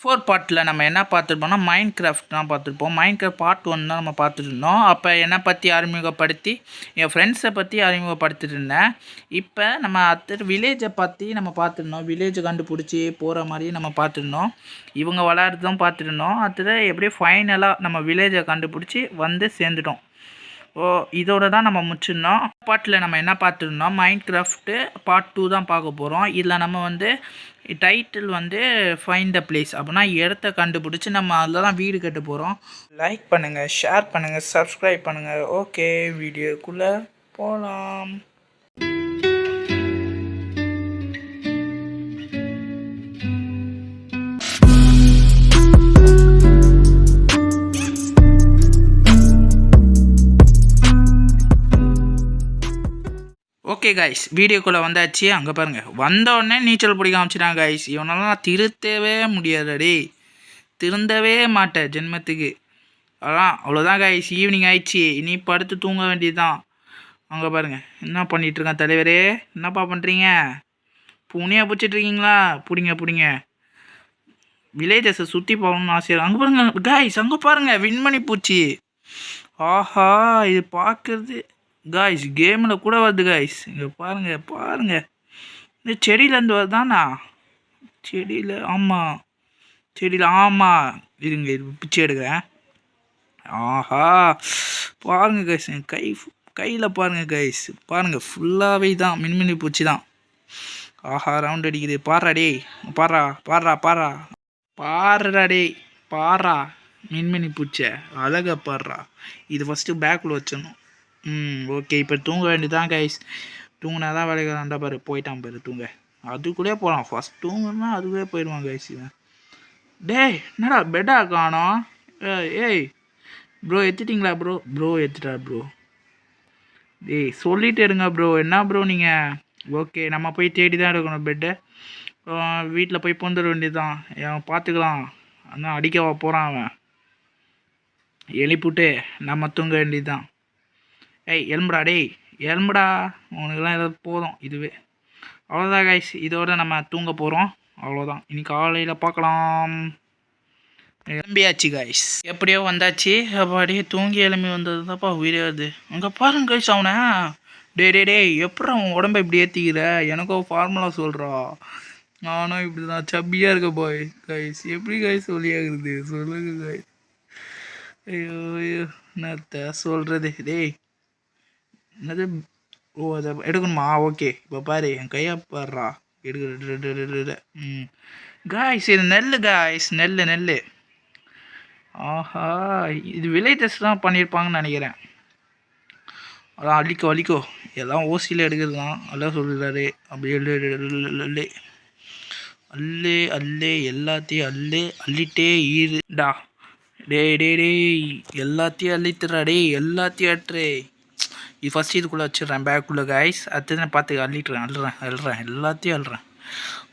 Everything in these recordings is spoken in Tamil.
ஃபோர் பார்ட்டில் நம்ம என்ன பார்த்துருப்போம்னா மைண்ட் கிராஃப்ட் தான் பார்த்துருப்போம். மைண்ட் கிராஃப்ட் பார்ட் 1 தான் நம்ம பார்த்துட்டு இருந்தோம். அப்போ என்னை பற்றி அறிமுகப்படுத்தி என் ஃப்ரெண்ட்ஸை பற்றி அறிமுகப்படுத்திட்டு இருந்தேன். இப்போ நம்ம அடுத்த வில்லேஜை பற்றி நம்ம பார்த்துருந்தோம். வில்லேஜை கண்டுபிடிச்சி போகிற மாதிரி நம்ம பார்த்துருந்தோம். இவங்க விளையாடுறதும் பார்த்துருந்தோம். அடுத்தது எப்படியும் ஃபைனலாக நம்ம வில்லேஜை கண்டுபிடிச்சி வந்து சேர்ந்துட்டோம். இதோட தான் நம்ம முடிச்சிருந்தோம். பார்ட்டில் நம்ம என்ன பார்த்துருந்தோம், மைண்ட் கிராஃப்ட்டு பார்ட் 2 தான் பார்க்க போகிறோம். இதில் நம்ம வந்து டைட்டில் வந்து ஃபைண்ட் த பிளேஸ் அப்படின்னா இடத்த கண்டுபிடிச்சி நம்ம அதில் தான் வீடு கட்ட போகிறோம். லைக் பண்ணுங்கள், ஷேர் பண்ணுங்கள், சப்ஸ்கிரைப் பண்ணுங்கள். ஓகே, வீடியோக்குள்ளே போகலாம். ஓகே கைஸ், வீடியோக்குள்ளே வந்தாச்சு. அங்கே பாருங்கள், வந்தோடனே நீச்சல் பிடிக்க ஆரம்பிச்சிட்டாங்க கைஸ். இவனெல்லாம் திருத்தவே முடியாதடி, திருந்தவே மாட்டேன் ஜென்மத்துக்கு. அவ்வளோதான் கைஸ், ஈவினிங் ஆயிடுச்சு. இனி படுத்து தூங்க வேண்டியது தான். அங்கே பாருங்கள், என்ன பண்ணிகிட்ருக்கேன் தலைவரே, என்னப்பா பண்ணுறீங்க? புனியாக பிடிச்சிட்ருக்கீங்களா? பிடிங்க. வில்லேஜஸை சுற்றி போகணும்னு ஆசையாக. அங்கே பாருங்கள் கைஸ், அங்கே பாருங்கள் விண்மணி பூச்சி. ஆஹா, இது பார்க்குறது காய்ஸ் கேமில் கூட வருது காய்ஸ். இங்கே பாருங்கள் இந்த செடியிலேருந்து வருதாண்ணா? செடியில் ஆமாம். இருங்க, இது பிச்சை எடுக்கிறேன். ஆஹா, பாருங்கள் கைஸ், என் கையில் பாருங்கள் கைஸ், பாருங்கள் ஃபுல்லாகவே தான் மின்மினி பூச்சி தான். ஆஹா, ரவுண்ட் அடிக்குது. பாடுறா டே, பாடுறா டே, மின்மினி பூச்சை அழகா பாடுறா. இது ஃபஸ்ட்டு பேக்கில் வச்சிடணும். ஓகே, இப்போ தூங்க வேண்டியதான் கைஸ். தூங்கினா தான் வேலைக்கு வந்தால் பாரு, போயிட்டான் பாரு தூங்க. அதுக்குள்ளே போகலாம், ஃபஸ்ட் தூங்குனா அதுக்குள்ளே போயிடுவான் கைஸ். டேய், என்னடா பெட்டா காணோம்? ஏய் ப்ரோ, எடுத்துட்டிங்களா ப்ரோ எடுத்துட்டா ப்ரோ. டேய் சொல்லிட்டு எடுங்க ப்ரோ. என்ன ப்ரோ நீங்கள்? ஓகே, நம்ம போய் தேடி தான் எடுக்கணும் பெட்டை. வீட்டில் போய் பொந்துட வேண்டியதுதான். பார்த்துக்கலாம். ஆனால் அடிக்கவா போகிறான் அவன். எழுப்பிவிட்டு நம்ம தூங்க வேண்டியது தான். எலும்புடா உனக்குலாம் ஏதாவது போதும் இதுவே. அவ்வளோதான் கைஸ், இதோட நம்ம தூங்க போகிறோம். அவ்வளோதான், இனி காலையில் பார்க்கலாம். எலும்பியாச்சு கைஸ், எப்படியோ வந்தாச்சு. அப்படியே தூங்கி எலும்பி வந்தது தான்ப்பா உயிரே வருது. அங்கே பாருங்க கைஸ் அவனை. டே எப்படி அவன் உடம்பை இப்படி ஏற்றிக்கிற? எனக்கும் ஃபார்முலா சொல்கிறா. நானும் இப்படி தான் சப்பியாக இருக்க போய் கைஸ். எப்படி கைஸ் சொல்லியாகுது சொல்லுங்க கைஸ். ஐயோ என்னத்த சொல்கிறது? டேய் என்னது? அதை எடுக்கணுமா? ஓகே, இப்போ பாரு என் கையை பாடுறா. எடுக்க காய்ஸ், இது நெல் காய்ஸ், நெல். ஆஹா, இது வில்லேஜஸ் தான் பண்ணியிருப்பாங்கன்னு நினைக்கிறேன். அதான் அள்ளிக்கோ எல்லாம் ஓசியில் எடுக்கிறது தான். எல்லாம் சொல்லுறாரு அப்படி அல்லே எல்லாத்தையும் அள்ளிட்டே ஈருடா. டேய் எல்லாத்தையும் அள்ளித்துறா. எல்லாத்தையும் அட்டுறே. இது ஃபஸ்ட்டு இதுக்குள்ளே வச்சிடுறேன் பேக்குள்ளே கைஸ். அடுத்தது நான் பார்த்து அள்ளுறேன் எல்லாத்தையும் அள்ளுறேன்.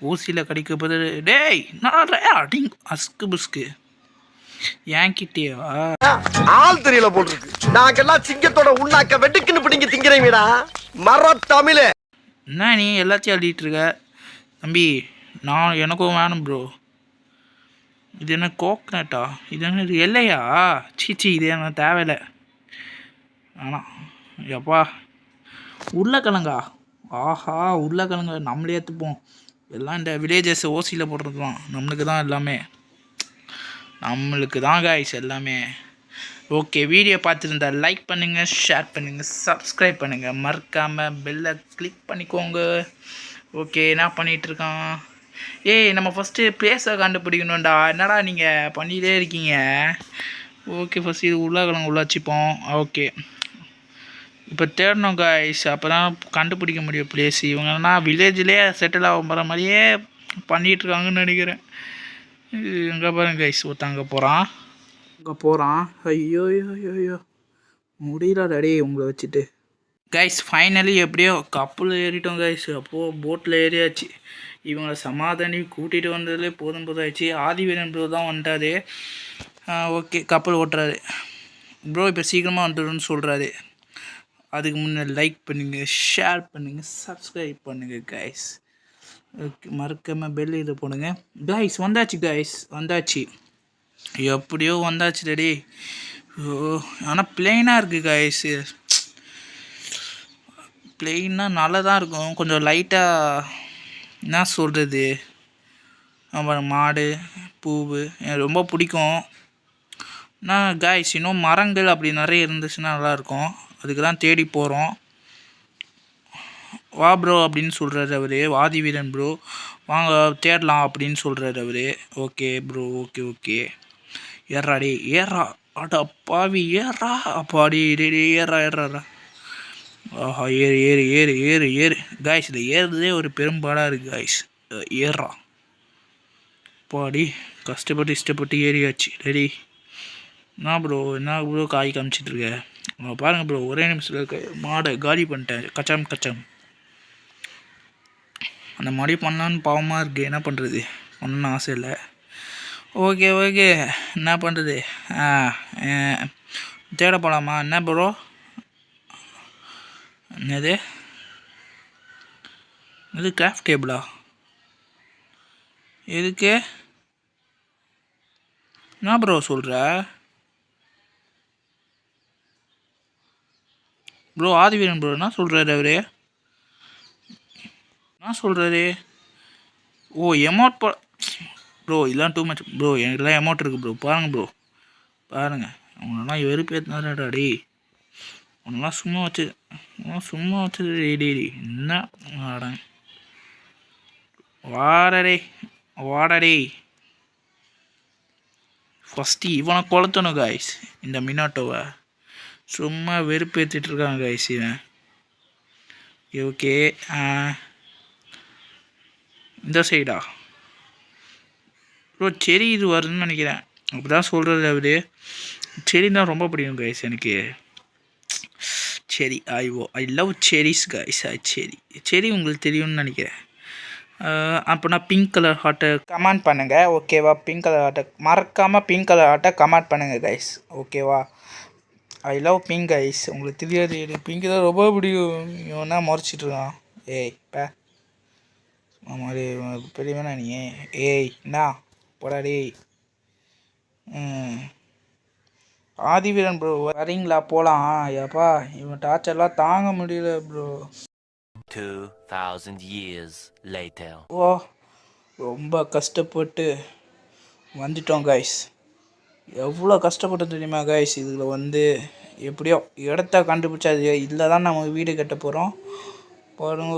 ஊசியில் கடிக்க போது டேய் நான் அடிங் அஸ்கு புஸ்கு ஏன்கிட்டேவா ஆள் தெரியல போட்டுருக்கு. நாங்கெல்லாம் சிங்கத்தோட உண்ணாக்க வெட்டுக்குன்னு பிடிங்க திங்கிறீங்கடா மர தமிழ. என்ன நீ எல்லாத்தையும் அள்ளிட்டு இருக்க தம்பி? எனக்கும் வேணும் ப்ரோ. இது என்ன கோக்னட்டா? இது என்ன எல்லையா? சீச்சி, இது எனக்கு தேவையில்லை. ஆனால் எப்பா உருளைக்கிழங்கா? ஆஹா, உருளைக்கிழங்கு நம்மளே ஏற்றுப்போம். எல்லாம் இந்த வில்லேஜஸ் ஓசியில் போடுறது தான். நம்மளுக்கு தான் எல்லாமே, நம்மளுக்கு தான் காய்ஸ் எல்லாமே. ஓகே, வீடியோ பார்த்துருந்தா லைக் பண்ணுங்கள், ஷேர் பண்ணுங்கள், சப்ஸ்கிரைப் பண்ணுங்கள், மறக்காமல் பெல்லை கிளிக் பண்ணிக்கோங்க. ஓகே, என்ன பண்ணிகிட்ருக்கான்? நம்ம ஃபஸ்ட்டு பிளேஸை கண்டுபிடிக்கணும்டா. என்னடா நீங்கள் பண்ணிகிட்டே இருக்கீங்க? ஓகே, ஃபஸ்ட்டு இது உருளைக்கிழங்கு உள்ள வச்சுப்போம். ஓகே, இப்போ தேடணும் காய்ஸ், அப்போ தான் கண்டுபிடிக்க முடியும் பிளேஸ். இவங்கன்னா வில்லேஜ்லேயே செட்டில் ஆக போகிற மாதிரியே பண்ணிகிட்ருக்காங்கன்னு நினைக்கிறேன். எங்கே பாருங்க கைஸ், ஒருத்தன் அங்கே போகிறான். ஐயோ முடியல டாடி உங்களை வச்சுட்டு. கைஸ் ஃபைனலி எப்படியோ கப்பல் ஏறிட்டோம் கைஸ். அப்போது போட்டில் ஏறியாச்சு. இவங்களை சமாதானி கூட்டிகிட்டு வந்ததுலேயே போதும் ஆயிடுச்சு. ஆதிவீரன் ப்ரோ தான் வந்துட்டாரு. ஓகே, கப்பல் ஓட்டுறாரு ப்ரோ. இப்போ சீக்கிரமாக வந்துடுன்னு சொல்கிறாரு. அதுக்கு முன்னே லைக் பண்ணுங்கள், ஷேர் பண்ணுங்கள், சப்ஸ்கிரைப் பண்ணுங்கள் கைஸ். மறக்காம பெல் இதை போடுங்க கைஸ். வந்தாச்சு கைஸ், வந்தாச்சு. எப்படியோ வந்தாச்சு ரெடி. ஓ ஆனால் பிளெயினாக இருக்குது கைஸ். பிளெயின்னா நல்லா தான் இருக்கும். கொஞ்சம் லைட்டாக என்ன சொல்கிறது, அப்புறம் மாடு பூவு எனக்கு ரொம்ப பிடிக்கும். ஆனால் கைஸ் இன்னும் மரங்கள் அப்படி நிறைய இருந்துச்சுன்னா நல்லாயிருக்கும். அதுக்கு தான் தேடி போகிறோம். வா ப்ரோ அப்படின்னு சொல்கிறாரு அவர், வாதி வீரன் ப்ரோ, வாங்க தேடலாம் அப்படின்னு சொல்கிறாரு அவர். Okay bro, okay okay. ஏறா டே ஏறா, அடா பாவி ஏறா, அப்பாடி டே ஏறா ஏறாடா. ஆஹா ஏறு ஏறு ஏறு ஏறு ஏறு காய்ஸ். இதை ஏறுறதே ஒரு பெரும்பாடாக இருக்குது காய்ஸ். ஏறா பாடி கஷ்டப்பட்டு இஷ்டப்பட்டு ஏறியாச்சு ரெடி. என்ன ப்ரோ காய் காமிச்சிட்ருக்க பாருங்கள் ப்ரோ. ஒரே நிமிஷத்தில் மாடை காலி பண்ணிட்டேன். கச்சாம் கச்சாம். அந்த மாதிரி பண்ணலான்னு பாவமாக இருக்குது. என்ன பண்ணுறது, ஒன்றும் ஆசை இல்லை. ஓகே ஓகே, என்ன பண்ணுறது. தேட போகலாமா என்ன ப்ரோ? என்னது இது கிராஃப்ட் டேபிளா? எதுக்கு என்ன ப்ரோ சொல்கிற ப்ரோ? ஆதிவீரன் ப்ரோ என்ன சொல்கிறாரு அவரு? என்ன சொல்கிறாரு? ஓ எமௌண்ட் ப்ரோ இதெல்லாம் டூ மச் ப்ரோ. எனக்குலாம் அமௌண்ட் இருக்குது ப்ரோ. பாருங்கள் ப்ரோ, பாருங்கள். அவனெல்லாம் வெறுப்பேற்றினாரா டே. உன்னெல்லாம் சும்மா வச்சு டே என்ன ஆடேன். வாடடே ஃபஸ்ட்டு இவனை கொளுத்தணும் காய்ஸ். இந்த மினாட்டோவை சும்மா வெறுப்பேற்றிட்டுருக்காங்க காய்ஸ் இவன். ஓகே இந்த சைடா ப்ரோ? செரி இது வருதுன்னு நினைக்கிறேன். அப்படி தான் சொல்கிறது அவர். செரி தான் ரொம்ப பிடிக்கும் கைஸ் எனக்கு. செரி ஐ லவ் செரிஸ் கைஸ். செரி உங்களுக்கு தெரியும்னு நினைக்கிறேன். அப்போனா பிங்க் கலர் ஹார்ட்டை கமெண்ட் பண்ணுங்கள் ஓகேவா? பிங்க் கலர் ஹார்ட்டை மறக்காமல் பிங்க் கலர் ஹார்ட்டை கமெண்ட் பண்ணுங்கள் கைஸ் ஓகேவா? I love pink guys. உங்களுக்கு தெரியாது, எனக்கு பிங்க் தான் ரொம்ப பிடிக்கும். இவனா முறைச்சிட்ருக்கான். ஏய் பே மாதிரி பெரியவனா நீ? ஏய் என்ன போடா டேய். ஆதிவீரன் ப்ரோ வரீங்களா போகலாம்? ஏப்பா இவன் டார்ச்சர்லாம் தாங்க முடியல ப்ரோ. 2000 years later. ஓ ரொம்ப கஷ்டப்பட்டு வந்துட்டோம் கைஸ். எவ்வளோ கஷ்டப்பட்டு தெரியுமா கைஸ்? இதில் எப்படியோ இடத்த கண்டுபிடிச்சா இதில் தான் நம்ம வீடு கட்ட போகிறோம். பாருங்க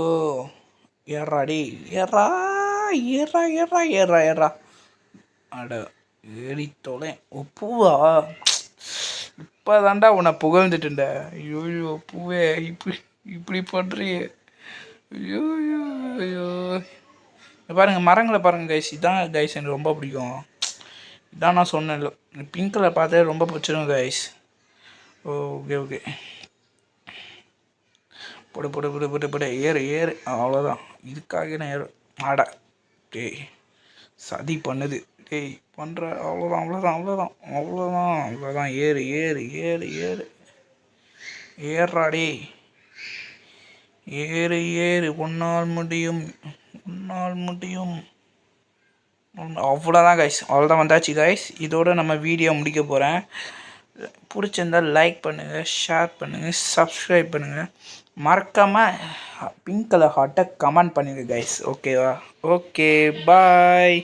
ஏறாடி ஏறா ஏறா ஏறா ஏறா ஏறா. அட ஏறித்தோலே பூவா. இப்போ தாண்டா உன்னை புகழ்ந்துட்டுண்ட. ஐயோ பூவே இப்படி பண்ணுறியே. ஐயோ ஐயோ பாருங்கள் மரங்களை பாருங்கள் கைஸ். இதான் கைஸ் எனக்கு ரொம்ப பிடிக்கும். இதான் நான் சொன்னேன் பிங்க் கலர் பார்த்தே ரொம்ப பிடிச்சிரும் கைஸ். ஓகே போடு ஏறு அவ்வளோதான். இதுக்காக நான் ஏறு ஆடா டேய் சதி பண்ணுது டேய் பண்ணுற. அவ்வளோதான் ஏறு ஏறா டே ஏறு உன்னால் முடியும். அவ்வளோதான் கைஸ், அவ்வளோதான் வந்தாச்சு கைஸ். இதோட நம்ம வீடியோ முடிக்க போகிறேன். பிடிச்சிருந்தால் லைக் பண்ணுங்கள், ஷேர் பண்ணுங்கள், சப்ஸ்கிரைப் பண்ணுங்கள். மறக்காமல் பிங்க் கலர் ஹார்ட்டை கமெண்ட் பண்ணுங்கள் கைஸ் ஓகேவா? Okay bye.